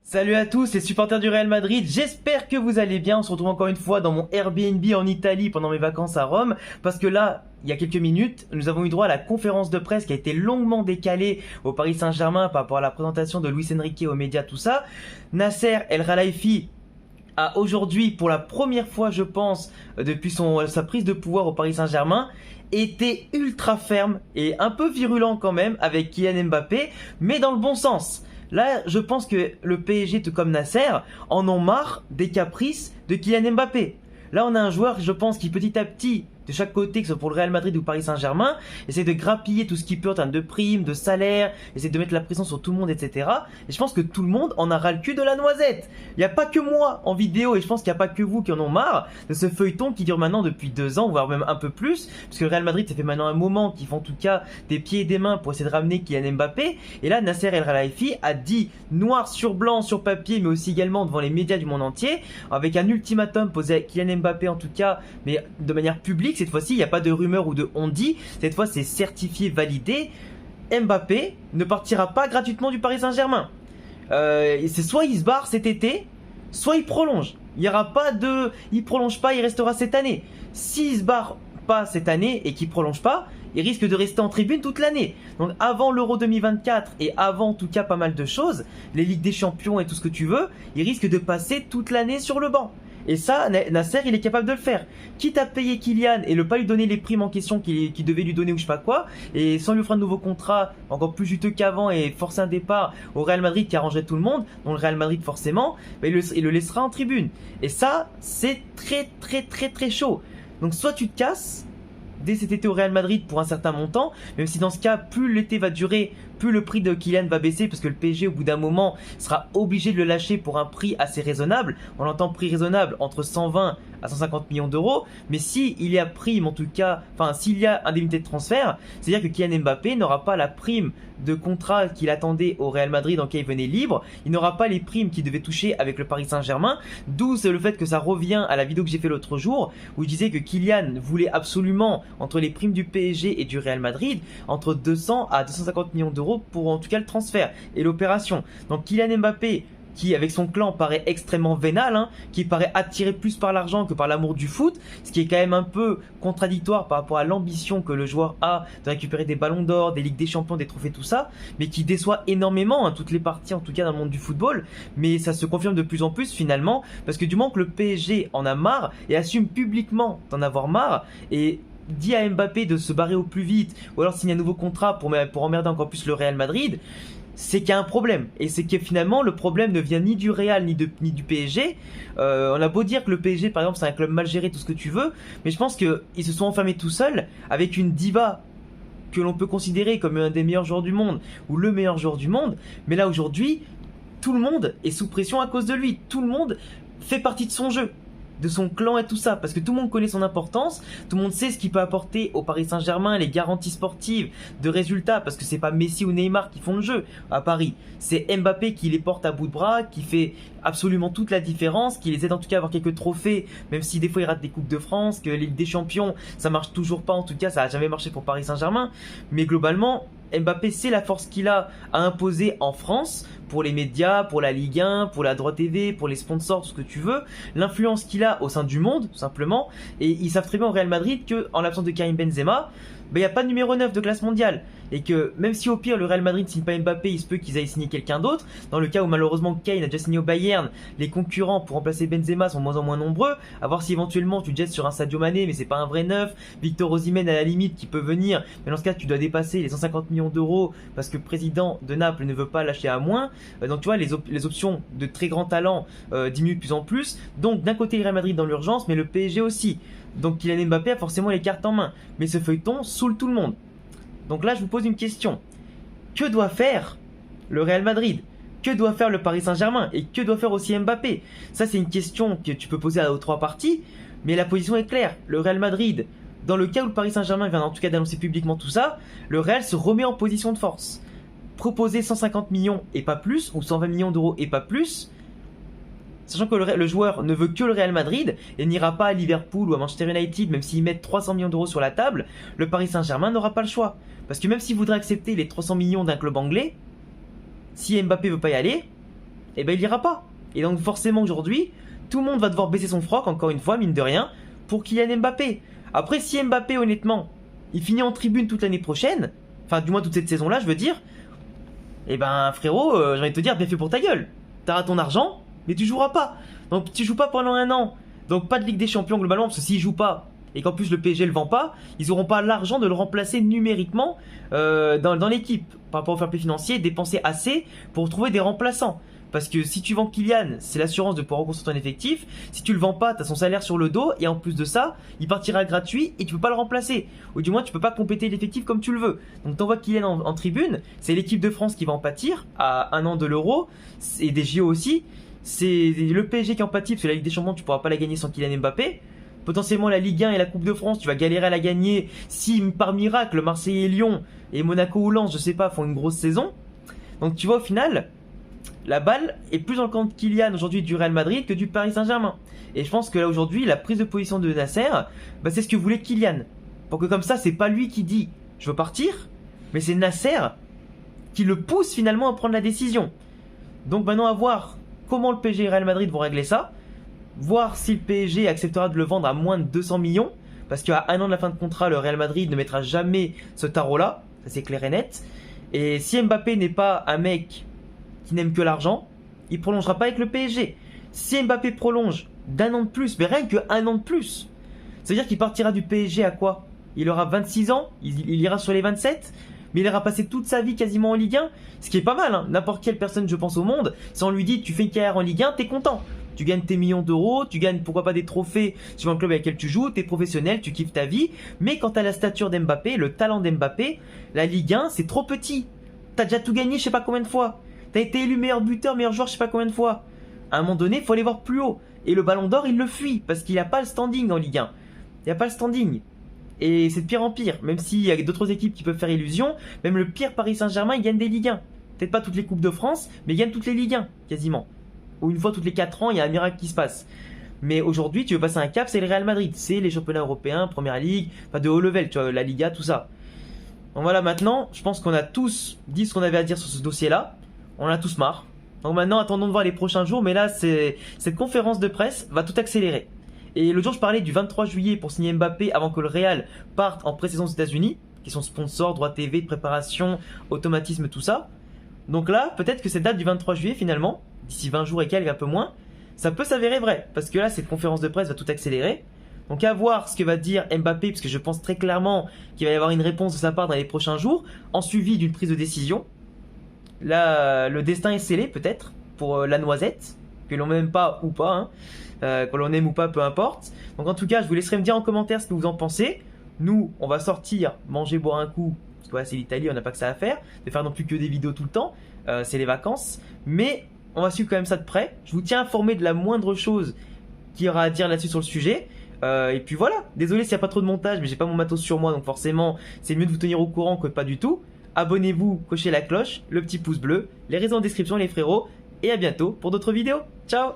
Salut à tous, c'est supporters du Real Madrid, j'espère que vous allez bien. On se retrouve encore une fois dans mon Airbnb en Italie pendant mes vacances à Rome, parce que là, il y a quelques minutes, nous avons eu droit à la conférence de presse qui a été longuement décalée au Paris Saint-Germain par rapport à la présentation de Luis Enrique aux médias, tout ça. Nasser El Khelaifi a aujourd'hui, pour la première fois je pense, depuis sa prise de pouvoir au Paris Saint-Germain, été ultra ferme et un peu virulent quand même avec Kylian Mbappé, mais dans le bon sens. Là, je pense que le PSG, tout comme Nasser, en ont marre des caprices de Kylian Mbappé. Là, on a un joueur, je pense, qui petit à petit, de chaque côté, que ce soit pour le Real Madrid ou Paris Saint-Germain, essaie de grappiller tout ce qu'il peut en termes de primes, de salaire, essaie de mettre la pression sur tout le monde, etc. Et je pense que tout le monde en a ras le cul de la noisette. Il n'y a pas que moi en vidéo, et je pense qu'il n'y a pas que vous qui en ont marre de ce feuilleton qui dure maintenant depuis 2 ans, voire même un peu plus, parce que le Real Madrid, ça fait maintenant un moment qu'ils font en tout cas des pieds et des mains pour essayer de ramener Kylian Mbappé. Et là, Nasser El Khelaifi a dit noir sur blanc, sur papier, mais aussi également devant les médias du monde entier, avec un ultimatum posé à Kylian Mbappé en tout cas, mais de manière publique. Cette fois-ci, il n'y a pas de rumeur ou de on dit. Cette fois, c'est certifié, validé. Mbappé ne partira pas gratuitement du Paris Saint-Germain. C'est soit il se barre cet été, soit il prolonge. Il n'y aura pas de... Il prolonge pas, il restera cette année. S'il se barre pas cette année et qu'il prolonge pas, il risque de rester en tribune toute l'année. Donc avant l'Euro 2024 et avant en tout cas pas mal de choses, les Ligues des Champions et tout ce que tu veux, il risque de passer toute l'année sur le banc. Et ça, Nasser, il est capable de le faire. Quitte à payer Kylian et ne pas lui donner les primes en question qu'il devait lui donner ou je sais pas quoi, et sans lui offrir un nouveau contrat encore plus juteux qu'avant et forcer un départ au Real Madrid qui arrangerait tout le monde, dont le Real Madrid forcément, bah il le laissera en tribune. Et ça, c'est très chaud. Donc soit tu te casses dès cet été au Real Madrid pour un certain montant, même si dans ce cas, plus l'été va durer, plus le prix de Kylian va baisser, parce que le PSG au bout d'un moment sera obligé de le lâcher pour un prix assez raisonnable. On entend prix raisonnable entre 120 à 150 millions d'euros, mais s'il y a prime en tout cas, enfin s'il y a indemnité de transfert, c'est-à-dire que Kylian Mbappé n'aura pas la prime de contrat qu'il attendait au Real Madrid en cas il venait libre, il n'aura pas les primes qu'il devait toucher avec le Paris Saint-Germain, d'où c'est le fait que ça revient à la vidéo que j'ai fait l'autre jour, où je disais que Kylian voulait absolument, entre les primes du PSG et du Real Madrid, entre 200 à 250 millions d'euros pour en tout cas le transfert et l'opération. Donc Kylian Mbappé, qui avec son clan paraît extrêmement vénal, qui paraît attiré plus par l'argent que par l'amour du foot, ce qui est quand même un peu contradictoire par rapport à l'ambition que le joueur a de récupérer des ballons d'or, des Ligues des Champions, des trophées, tout ça, mais qui déçoit énormément toutes les parties en tout cas dans le monde du football. Mais ça se confirme de plus en plus finalement, parce que du moment que le PSG en a marre et assume publiquement d'en avoir marre, et dit à Mbappé de se barrer au plus vite, ou alors signer un nouveau contrat pour emmerder encore plus le Real Madrid, c'est qu'il y a un problème. Et c'est que finalement, le problème ne vient ni du Real ni du PSG. On a beau dire que le PSG, par exemple, c'est un club mal géré, tout ce que tu veux, mais je pense qu'ils se sont enfermés tout seuls avec une diva que l'on peut considérer comme un des meilleurs joueurs du monde, ou le meilleur joueur du monde. Mais là, aujourd'hui, tout le monde est sous pression à cause de lui. Tout le monde fait partie de son jeu, de son clan et tout ça, parce que tout le monde connaît son importance, tout le monde sait ce qu'il peut apporter au Paris Saint-Germain, les garanties sportives de résultats, parce que c'est pas Messi ou Neymar qui font le jeu à Paris, c'est Mbappé qui les porte à bout de bras, qui fait absolument toute la différence, qui les aide en tout cas à avoir quelques trophées, même si des fois ils ratent des Coupes de France, que les Ligues des Champions ça marche toujours pas, en tout cas ça a jamais marché pour Paris Saint-Germain, mais globalement Mbappé, c'est la force qu'il a à imposer en France, pour les médias, pour la Ligue 1, pour la Droite TV, pour les sponsors, tout ce que tu veux, l'influence qu'il a au sein du monde, tout simplement. Et ils savent très bien au Real Madrid qu'en l'absence de Karim Benzema, il n'y a pas de numéro 9 de classe mondiale. Et que même si au pire le Real Madrid ne signe pas Mbappé, il se peut qu'ils aillent signer quelqu'un d'autre. Dans le cas où malheureusement Kane a déjà signé au Bayern, les concurrents pour remplacer Benzema sont de moins en moins nombreux. À voir si éventuellement tu te jettes sur un Sadio Mané, mais c'est pas un vrai neuf. Victor Osimhen à la limite qui peut venir, mais dans ce cas tu dois dépasser les 150 millions d'euros parce que le président de Naples ne veut pas lâcher à moins. Donc tu vois, les options de très grands talents diminuent de plus en plus. Donc d'un côté le Real Madrid dans l'urgence, mais le PSG aussi. Donc Kylian Mbappé a forcément les cartes en main. Mais ce feuilleton saoule tout le monde. Donc là je vous pose une question. Que doit faire le Real Madrid? Que doit faire le Paris Saint-Germain? Et que doit faire aussi Mbappé? Ça c'est une question que tu peux poser aux 3 parties. Mais la position est claire. Le Real Madrid, dans le cas où le Paris Saint-Germain vient en tout cas d'annoncer publiquement tout ça, le Real se remet en position de force. Proposer 150 millions et pas plus, ou 120 millions d'euros et pas plus, sachant que le joueur ne veut que le Real Madrid et n'ira pas à Liverpool ou à Manchester United, même s'ils mettent 300 millions d'euros sur la table, le Paris Saint-Germain n'aura pas le choix. Parce que même s'il voudrait accepter les 300 millions d'un club anglais, si Mbappé veut pas y aller, et ben il ira pas. Et donc forcément aujourd'hui, tout le monde va devoir baisser son froc, encore une fois, mine de rien, pour Kylian Mbappé. Après, si Mbappé, honnêtement, il finit en tribune toute l'année prochaine, enfin du moins toute cette saison-là, je veux dire, et ben frérot, j'ai envie de te dire, bien fait pour ta gueule. T'auras ton argent, mais tu joueras pas. Donc tu joues pas pendant un an. Donc pas de Ligue des Champions globalement, parce que s'ils jouent pas, et qu'en plus le PSG le vend pas, ils auront pas l'argent de le remplacer numériquement dans l'équipe. Par rapport au fair play financier, dépenser assez pour trouver des remplaçants. Parce que si tu vends Kylian, c'est l'assurance de pouvoir reconstruire ton effectif. Si tu le vends pas, tu as son salaire sur le dos. Et en plus de ça, il partira gratuit et tu peux pas le remplacer. Ou du moins, tu peux pas compléter l'effectif comme tu le veux. Donc t'envoies Kylian en tribune. C'est l'équipe de France qui va en pâtir à un an de l'Euro. Et des JO aussi. C'est le PSG qui en pâtit parce que la Ligue des Champions, tu pourras pas la gagner sans Kylian Mbappé. Potentiellement la Ligue 1 et la Coupe de France, tu vas galérer à la gagner si par miracle Marseille et Lyon et Monaco ou Lens, je sais pas, font une grosse saison. Donc tu vois au final, la balle est plus dans le camp de Kylian aujourd'hui du Real Madrid que du Paris Saint-Germain. Et je pense que là aujourd'hui, la prise de position de Nasser, bah, c'est ce que voulait Kylian. Pour que comme ça, c'est pas lui qui dit je veux partir, mais c'est Nasser qui le pousse finalement à prendre la décision. Donc maintenant à voir comment le PSG et Real Madrid vont régler ça. Voir si le PSG acceptera de le vendre à moins de 200 millions. Parce qu'à un an de la fin de contrat, le Real Madrid ne mettra jamais ce tarot-là. Ça c'est clair et net. Et si Mbappé n'est pas un mec qui n'aime que l'argent, il prolongera pas avec le PSG. Si Mbappé prolonge d'un an de plus, mais rien que un an de plus, ça veut dire qu'il partira du PSG à quoi? Il aura 26 ans, il ira sur les 27, mais il aura passé toute sa vie quasiment en Ligue 1, ce qui est pas mal, hein. N'importe quelle personne, je pense, au monde, si on lui dit tu fais une carrière en Ligue 1, t'es content. Tu gagnes tes millions d'euros, tu gagnes pourquoi pas des trophées suivant le club avec lequel tu joues, t'es professionnel, tu kiffes ta vie. Mais quand t'as la stature d'Mbappé, le talent d'Mbappé, la Ligue 1, c'est trop petit. T'as déjà tout gagné je sais pas combien de fois. T'as été élu meilleur buteur, meilleur joueur je sais pas combien de fois. À un moment donné, il faut aller voir plus haut. Et le Ballon d'Or, il le fuit parce qu'il a pas le standing en Ligue 1. Il a pas le standing. Et c'est de pire en pire. Même s'il y a d'autres équipes qui peuvent faire illusion, même le pire Paris Saint-Germain, il gagne des Ligue 1. Peut-être pas toutes les Coupes de France, mais il gagne toutes les Ligue 1, quasiment. Ou une fois toutes les 4 ans, il y a un miracle qui se passe. Mais aujourd'hui, tu veux passer un cap, c'est le Real Madrid. C'est les championnats européens, Première Ligue, enfin de haut level, tu vois, la Liga, tout ça. Donc voilà, maintenant, je pense qu'on a tous dit ce qu'on avait à dire sur ce dossier-là. On en a tous marre. Donc maintenant, attendons de voir les prochains jours. Mais là, cette conférence de presse va tout accélérer. Et le jour, je parlais du 23 juillet pour signer Mbappé avant que le Real parte en pré-saison aux États-Unis, qui sont sponsors, droits TV, de préparation, automatisme, tout ça. Donc là, peut-être que cette date du 23 juillet, finalement, d'ici 20 jours et quelques, un peu moins, ça peut s'avérer vrai. Parce que là, cette conférence de presse va tout accélérer. Donc à voir ce que va dire Mbappé, parce que je pense très clairement qu'il va y avoir une réponse de sa part dans les prochains jours, en suivi d'une prise de décision. Là, le destin est scellé, peut-être, pour la noisette, que l'on n'aime pas ou pas, hein. Que l'on aime ou pas, peu importe. Donc en tout cas, je vous laisserai me dire en commentaire ce que vous en pensez. Nous, on va sortir, manger, boire un coup, parce que ouais, c'est l'Italie, on n'a pas que ça à faire, de faire non plus que des vidéos tout le temps, c'est les vacances, mais on va suivre quand même ça de près. Je vous tiens informé de la moindre chose qu'il y aura à dire là-dessus sur le sujet. Et puis voilà, désolé s'il n'y a pas trop de montage, mais j'ai pas mon matos sur moi, donc forcément, c'est mieux de vous tenir au courant que pas du tout. Abonnez-vous, cochez la cloche, le petit pouce bleu, les réseaux en description les frérots, et à bientôt pour d'autres vidéos. Ciao!